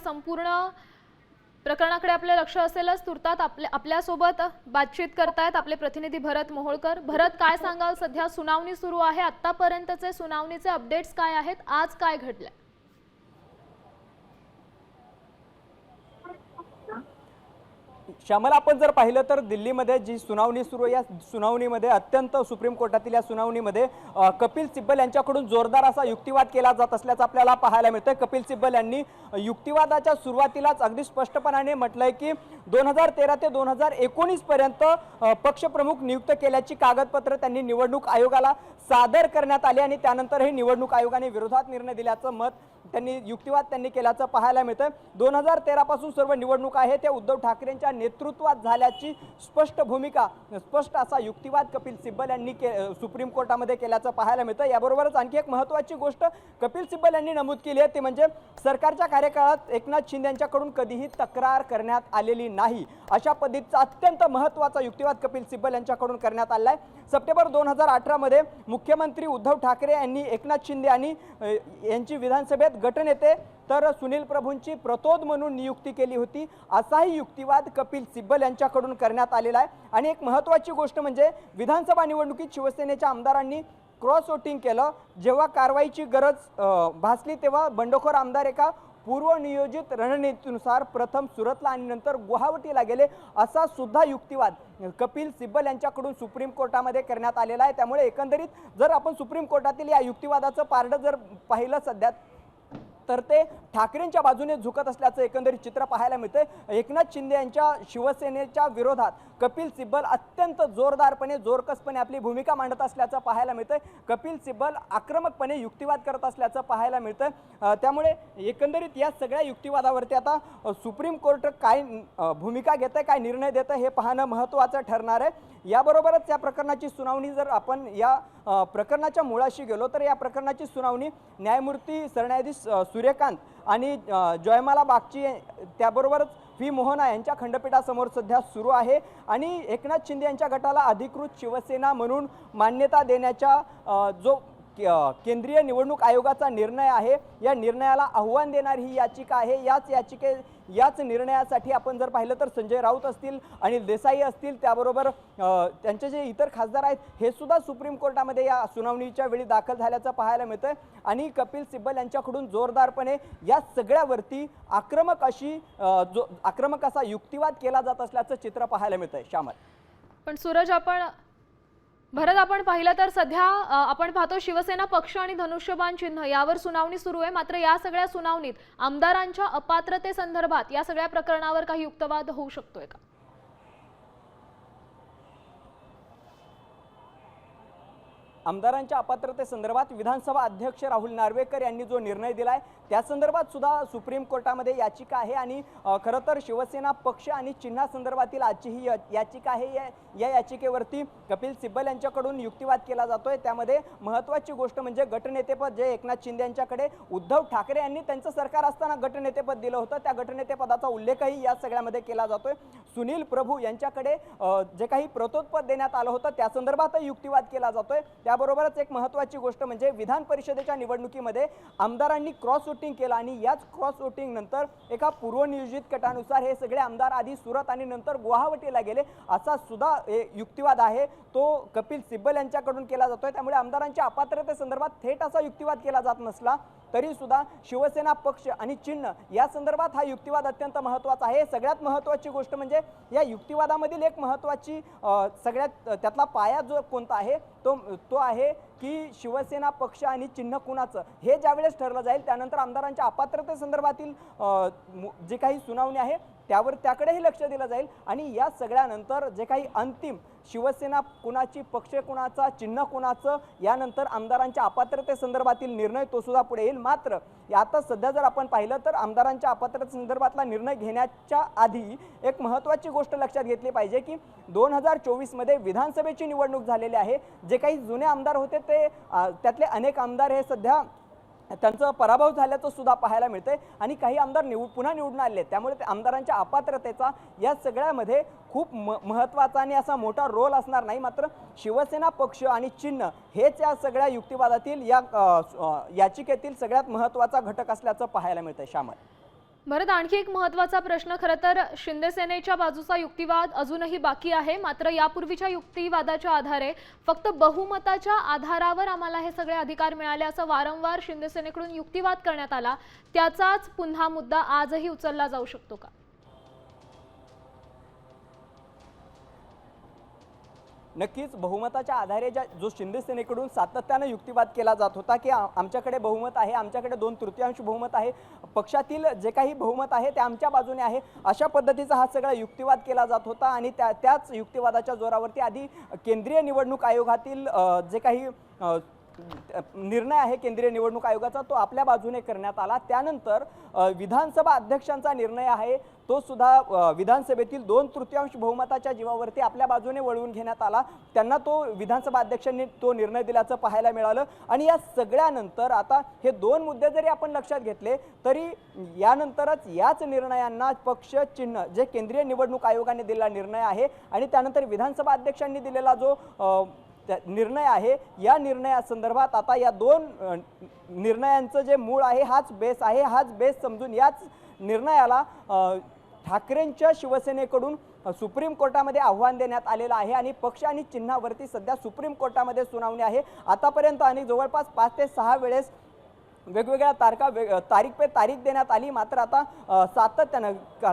संपूर्ण प्रकरणाकडे आपले लक्ष असेलच। तुर्तात आपल्यासोबत बातचीत करतायत आपले प्रतिनिधी भरत मोहोळकर। भरत, काय सांगाल? सध्या सुनावणी सुरू आहे, आतापर्यंतचे सुनावणीचे अपडेट्स काय आहेत? आज काय घडलंय? श्यामला, आपण जर पाहिलं तर दिल्लीमध्ये जी सुनावणी सुरू आहे, या सुनावणीमध्ये अत्यंत सुप्रीम कोर्टातील या सुनावणीमध्ये कपिल सिब्बल यांच्याकडून जोरदार असा युक्तिवाद केला जात असल्याचं आपल्याला पाहायला मिळतंय। कपिल सिब्बल यांनी युक्तिवादाच्या सुरुवातीलाच अगदी स्पष्टपणाने म्हटलंय की 2013 ते 2019 पर्यंत पक्षप्रमुख नियुक्त केल्याची कागदपत्र त्यांनी निवडणूक आयोगाला सादर करण्यात आली आणि त्यानंतर हे निवडणूक आयोगाने विरोधात निर्णय दिल्याचं मत युक्तिवाद त्यांनी केल्याचं पाहायला मिळतं। 2013 पासून सर्व निवडणूक आहे ते उद्धव ठाकरेंच्या नेतृत्वात झाल्याची स्पष्ट असा युक्तिवाद कपिल सिब्बल यांनी सुप्रीम कोर्टामध्ये केल्याचं पाहायला मिळतं। याबरोबरच आणखी एक महत्त्वाची गोष्ट कपिल सिब्बल यांनी नमूद केली आहे ती म्हणजे सरकारच्या कार्यकाळात एकनाथ शिंदे यांच्याकडून कधीही तक्रार करण्यात आलेली नाही, अशा पद्धतीचा अत्यंत महत्त्वाचा युक्तिवाद कपिल सिब्बल यांच्याकडून करण्यात आला आहे। सप्टेंबर 2018 मध्ये मुख्यमंत्री उद्धव ठाकरे यांनी एकनाथ शिंदे आणि यांची विधानसभेत गटनेते तर सुनील प्रभूंची प्रतोद म्हणून नियुक्ती केली होती, असाही युक्तिवाद कपिल सिब्बल यांच्याकडून करण्यात आलेला आहे। आणि एक महत्त्वाची गोष्ट म्हणजे विधानसभा निवडणुकीत शिवसेनेच्या आमदारांनी क्रॉस वोटिंग केलं। जेव्हा कारवाईची गरज भासली तेव्हा बंडखोर आमदार एका पूर्वनियोजित रणनीतीनुसार प्रथम सुरतला आणि नंतर गुवाहाटीला गेले, असा सुद्धा युक्तिवाद कपिल सिब्बल यांच्याकडून सुप्रीम कोर्टामध्ये करण्यात आलेला आहे। त्यामुळे एकंदरीत जर आपण सुप्रीम कोर्टातील या युक्तिवादाचं पारडं जर पाहिलं सध्या तर ते ठाकरेंच्या बाजूने झुकत असल्याचं एकंदरीत चित्र पाहायला मिळतंय। एकनाथ शिंदे यांच्या शिवसेनेच्या विरोधात कपिल सिब्बल अत्यंत जोरकसपणे आपली भूमिका मांडत असल्याचं पाहायला मिळतंय। कपिल सिब्बल आक्रमकपणे युक्तिवाद करत असल्याचं पाहायला मिळतंय। त्यामुळे एकंदरीत या सगळ्या युक्तिवादावरती आता सुप्रीम कोर्ट काय भूमिका घेतंय, काय निर्णय देतं हे पाहणं महत्त्वाचं ठरणार आहे। याबरोबरच या प्रकरणाची सुनावणी जर आपण या प्रकरणाच्या मुळाशी गेलो तर या प्रकरणाची सुनावणी न्यायमूर्ती सरन्यायाधीश सूर्यकांत आणि जयमाला बागची त्याबरोबरच व्ही मोहना यांच्या खंडपीठासमोर सध्या सुरू आहे। आणि एकनाथ शिंदे यांच्या गटाला अधिकृत शिवसेना म्हणून मान्यता देण्याच्या जो केंद्रीय निवडणूक आयोगाचा निर्णय आहे, या निर्णयाला आव्हान देणारी ही याचिका आहे। याच निर्णयासाठी आपण जर पाहिलं तर संजय राऊत असतील, अनिल देसाई असतील, त्याबरोबर त्यांचे जे इतर खासदार आहेत हे सुद्धा सुप्रीम कोर्टामध्ये या सुनावणीच्या वेळी दाखल झाल्याचं पाहायला मिळतंय। आणि कपिल सिब्बल यांच्याकडून जोरदारपणे या सगळ्यावरती आक्रमक असा युक्तिवाद केला जात असल्याचं चित्र पाहायला मिळतंय। श्यामल, पण सूरज, भरत, आपण पाहिलं तर सध्या आपण पाहतो शिवसेना पक्ष आणि धनुष्यबाण चिन्ह यावर सुनावणी सुरू आहे। मात्र या सगळ्या सुनावणीत आमदारांच्या अपात्रतेसंदर्भात या सगळ्या प्रकरणावर काही युक्तिवाद होऊ शकतोय का? आमदारांच्या अपात्रतेसंदर्भात विधानसभा अध्यक्ष राहुल नार्वेकर यांनी जो निर्णय दिलाय त्या संदर्भात सुद्धा सुप्रीम कोर्टामध्ये याचिका आहे। आणि खरं तर शिवसेना पक्ष आणि चिन्हासंदर्भातील आजची ही याचिका आहे, या याचिकेवरती कपिल सिब्बल यांच्याकडून युक्तिवाद केला जातोय। त्यामध्ये महत्त्वाची गोष्ट म्हणजे गटनेतेपद जे एकनाथ शिंदे यांच्याकडे उद्धव ठाकरे यांनी त्यांचं सरकार असताना गटनेतेपद दिलं होतं, त्या गटनेतेपदाचा उल्लेखही या सगळ्यामध्ये केला जातोय। सुनील प्रभू यांच्याकडे जे काही प्रतोदपद देण्यात आलं होतं त्या संदर्भातही युक्तिवाद केला जातोय। त्याबरोबरच एक महत्त्वाची गोष्ट म्हणजे विधान परिषदेच्या निवडणुकीमध्ये आमदारांनी क्रॉस वोटिंग केलं आणि याच क्रॉस वोटिंग नंतर एका पूर्वनियोजित कटानुसार हे सगळे आमदार आधी सुरत आणि नंतर गुवाहाटीला गेले, असा सुद्धा युक्तिवाद आहे तो कपिल सिब्बल यांच्याकडून केला जातोय। त्यामुळे आमदारांच्या अपात्रतेसंदर्भात थेट असा युक्तिवाद केला जात नसला तरी सुद्धा शिवसेना पक्ष आणि चिन्ह या संदर्भात हा युक्तिवाद अत्यंत महत्त्वाचा आहे। सगळ्यात महत्त्वाची गोष्ट म्हणजे या युक्तिवादामधील एक महत्त्वाची सगळ्यात त्यातला पाया जो कोणता आहे तो आहे की शिवसेना पक्ष आणि चिन्ह कुणाचं हे ज्यावेळेस ठरलं जाईल त्यानंतर आमदारांच्या अपात्रतेसंदर्भातील जे काही सुनावणी आहे त्याकडेही लक्ष दिलं जाईल। आणि या सगळ्यानंतर जे काही अंतिम शिवसेना कुणाची, पक्ष कुणाचा, चिन्ह कुणाचं, यानंतर आमदारांच्या अपात्रतेसंदर्भातील निर्णय तो सुद्धा पुढे येईल। मात्र आता सध्या जर आपण पाहिलं तर आमदारांच्या अपात्रतेसंदर्भातला निर्णय घेण्याच्या आधी एक महत्त्वाची गोष्ट लक्षात घेतली पाहिजे की 2024 मध्ये विधानसभेची निवडणूक झालेली आहे। जे काही जुने आमदार होते ते त्यातले अनेक आमदार हे सध्या त्यांचा पराभव झाल्याचं सुद्धा पाहायला मिळतंय आणि काही आमदार पुन्हा निवडून आले। त्यामुळे ते आमदारांच्या अपात्रतेचा या सगळ्यामध्ये खूप महत्त्वाचा आणि असा मोठा रोल असणार नाही। मात्र शिवसेना पक्ष आणि चिन्ह हेच या सगळ्या युक्तिवादातील या याचिकेतील सगळ्यात महत्त्वाचा घटक असल्याचं पाहायला मिळतंय। श्यामल, भरत, आणखी एक महत्त्वाचा प्रश्न, खरं तर शिंदे सेनेच्या बाजूचा युक्तिवाद अजूनही बाकी आहे. मात्र यापूर्वीच्या युक्तिवादाच्या आधारे फक्त बहुमताच्या आधारावर आम्हाला हे सगळे अधिकार मिळाले असं वारंवार शिंदे सेनेकडून युक्तिवाद करण्यात आला. त्याचाच पुन्हा मुद्दा आजही उचलला जाऊ शकतो का? नक्कीच बहुमताच्या आधारे जो शिंदे सेनेकडून सातत्यानं युक्तिवाद केला जात होता की आमच्याकडे बहुमत आहे, आमच्याकडे 2/3 बहुमत आहे, पक्षातील जे काही बहुमत आहे ते आमच्या बाजूने आहे, अशा पद्धतीचा हा सगळा युक्तिवाद केला जात होता. आणि त्याच युक्तिवादाच्या जोरावरती आधी केंद्रीय निवडणूक आयोगातील जे काही निर्णय आहे केंद्रीय निवडणूक आयोगाचा तो आपल्या बाजूने करण्यात आला. त्यानंतर विधानसभा अध्यक्षांचा निर्णय आहे तो सुद्धा विधानसभेतील 2/3 बहुमताच्या जीवावरती आपल्या बाजूने वळवून घेण्यात आला. त्यांना तो विधानसभा अध्यक्षांनी तो निर्णय दिल्याचं पाहायला मिळालं. आणि या सगळ्यानंतर आता हे दोन मुद्दे जरी आपण लक्षात घेतले तरी यानंतरच याच निर्णयांना पक्ष चिन्ह जे केंद्रीय निवडणूक आयोगाने दिलेला निर्णय आहे आणि त्यानंतर विधानसभा अध्यक्षांनी दिलेला जो निर्णय आहे या निर्णयासंदर्भात आता या दोन निर्णयांचं जे मूळ आहे हाच बेस आहे. हाच बेस समजून याच निर्णयाला ठाकरेंच्या शिवसेनेकडून सुप्रीम कोर्टामध्ये आव्हान देण्यात आलेलं आहे आणि पक्ष आणि चिन्हावरती सध्या सुप्रीम कोर्टामध्ये सुनावणी आहे. आतापर्यंत आणि जवळपास 5 ते 6 वेळेस वेगवेगळ्या तारीख पे तारीख देण्यात आली. मात्र आता सातत्यानं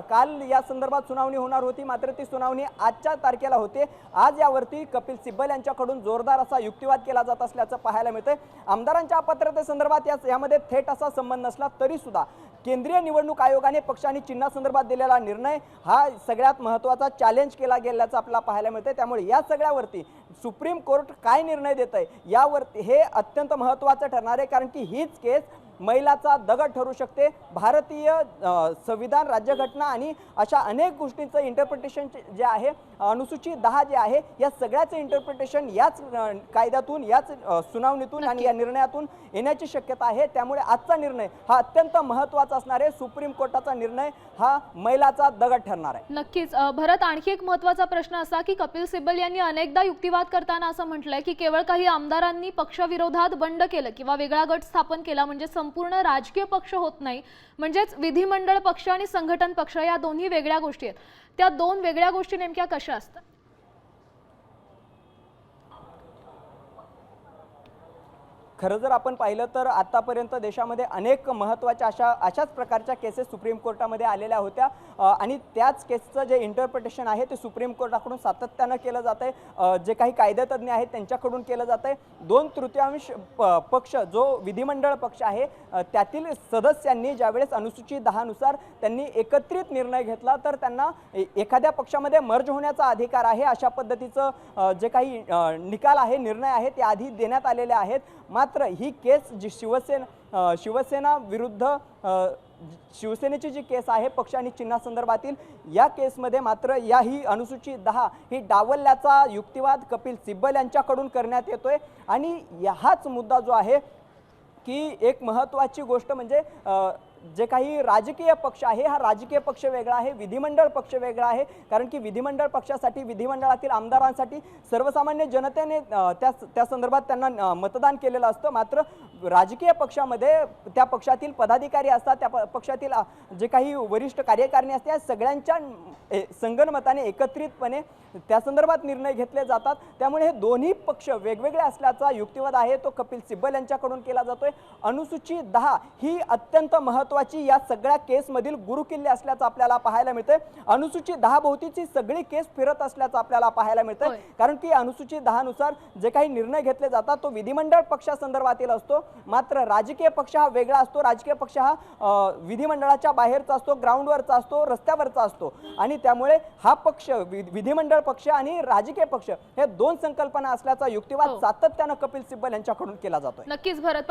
काल या संदर्भात सुनावणी होणार होती, मात्र ती सुनावणी आजच्या तारखेला होते. आज यावरती कपिल सिब्बल यांच्याकडून जोरदार असा युक्तिवाद केला जात असल्याचं पाहायला मिळतंय. आमदारांच्या अपात्रतेसंदर्भात यामध्ये थेट असा संबंध नसला तरी सुद्धा केंद्रीय निवडणूक आयोगाने पक्ष आणि चिन्हासंदर्भात दिलेला निर्णय हा सगळ्यात महत्त्वाचा चॅलेंज केला गेल्याचं आपल्याला पाहायला मिळतंय. त्यामुळे या सगळ्यावरती सुप्रीम कोर्ट काय निर्णय देत आहे यावरती हे अत्यंत महत्त्वाचं ठरणार आहे. कारण की हीच केस मैलाचा दगड ठरू शकते. भारतीय संविधान, राज्यघटना आणि अशा अनेक गोष्टींचं इंटरप्रिटेशन जे आहे, अनुसूचित 10 जे आहे या सगळ्याचं इंटरप्रिटेशन याच कायद्यातून याच सुनावणीतून आणि या निर्णयातून येण्याची शक्यता आहे. त्यामुळे आजचा निर्णय हा अत्यंत महत्त्वाचा असणार आहे. सुप्रीम कोर्टाचा निर्णय हा मैलाचा दगड ठरणार आहे. नक्कीच भरत, आणखी एक महत्त्वाचा प्रश्न असा की कपिल सिब्बल यांनी अनेकदा युक्तिवाद करताना असं म्हटलंय की केवळ काही आमदारांनी पक्षविरोधात बंड केलं किंवा वेगळा गट स्थापन केला म्हणजे संपूर्ण राजकीय पक्ष होत नाही. म्हणजेच विधिमंडळ पक्ष आणि संघटन पक्ष या दोन्ही वेगळ्या गोष्टी आहेत. त्या दोन वेगळ्या गोष्टी नेमक्या कशा असतात? खरं जर आपण पाहिलं तर आतापर्यंत देशामध्ये अनेक महत्त्वाच्या अशाच प्रकारच्या केसेस सुप्रीम कोर्टामध्ये आलेल्या होत्या आणि त्याच केसचं जे इंटरप्रिटेशन आहे ते सुप्रीम कोर्टाकडून सातत्यानं केलं जात आहे. जे काही कायदेतज्ञ आहेत त्यांच्याकडून केलं जात आहे. 2/3 पक्ष जो विधिमंडळ पक्ष आहे त्यातील सदस्यांनी ज्यावेळेस अनुसूचित 10 नुसार त्यांनी एकत्रित निर्णय घेतला तर त्यांना एखाद्या पक्षामध्ये मर्ज होण्याचा अधिकार आहे. अशा पद्धतीचं जे काही निकाल आहे, निर्णय आहे ते आधी देण्यात आलेले आहेत. मात्र ही केस जी शिवसेना विरुद्ध शिवसेनेची जी केस आहे पक्ष आणि चिन्हासंदर्भातील या केसमध्ये मात्र ही अनुसूचित 10 ही डावलल्याचा युक्तिवाद कपिल सिब्बल यांच्याकडून करण्यात येतोय. आणि हाच मुद्दा जो आहे की एक महत्त्वाची गोष्ट म्हणजे जे काही राजकीय पक्ष आहे हा राजकीय पक्ष वेगळा आहे, विधिमंडळ पक्ष वेगळा आहे. कारण की विधिमंडळ पक्षासाठी विधिमंडळातील आमदारांसाठी सर्वसामान्य जनतेने त्या संदर्भात त्यांना मतदान केलेलं असतं. मात्र राजकीय पक्षामध्ये त्या पक्षातील पदाधिकारी असतात, त्या पक्षातील जे काही वरिष्ठ कार्यकारिणी असते या सगळ्यांच्या संगनमताने एकत्रितपणे त्या संदर्भात निर्णय घेतले जातात. त्यामुळे हे दोन्ही पक्ष वेगवेगळे असल्याचा युक्तिवाद आहे तो कपिल सिब्बल यांच्याकडून केला जातोय. अनुसूचित 10 ही अत्यंत महत्त्वाची या सगळ्या केसमधील गुरुकिल्ले असल्याचं आपल्याला पाहायला मिळतंय. अनुसूचित 10 भोवतीची सगळी केस फिरत असल्याचं आपल्याला पाहायला मिळतंय. कारण की अनुसूचित 10 नुसार जे काही निर्णय घेतले जातात तो विधिमंडळ पक्षासंदर्भातील असतो. मात्र राजकीय पक्ष हा वेगळा असतो. राजकीय पक्ष हा विधिमंडळाच्या बाहेरचा असतो, ग्राउंडवरचा असतो, रस्त्यावरचा असतो. आणि त्यामुळे हा पक्ष विधिमंडळ पक्ष आणि राजकीय पक्ष हे दोन संकल्पना असल्याचा युक्तिवाद सातत्यानं कपिल सिब्बल यांच्याकडून केला जातोय. नक्कीच भरत.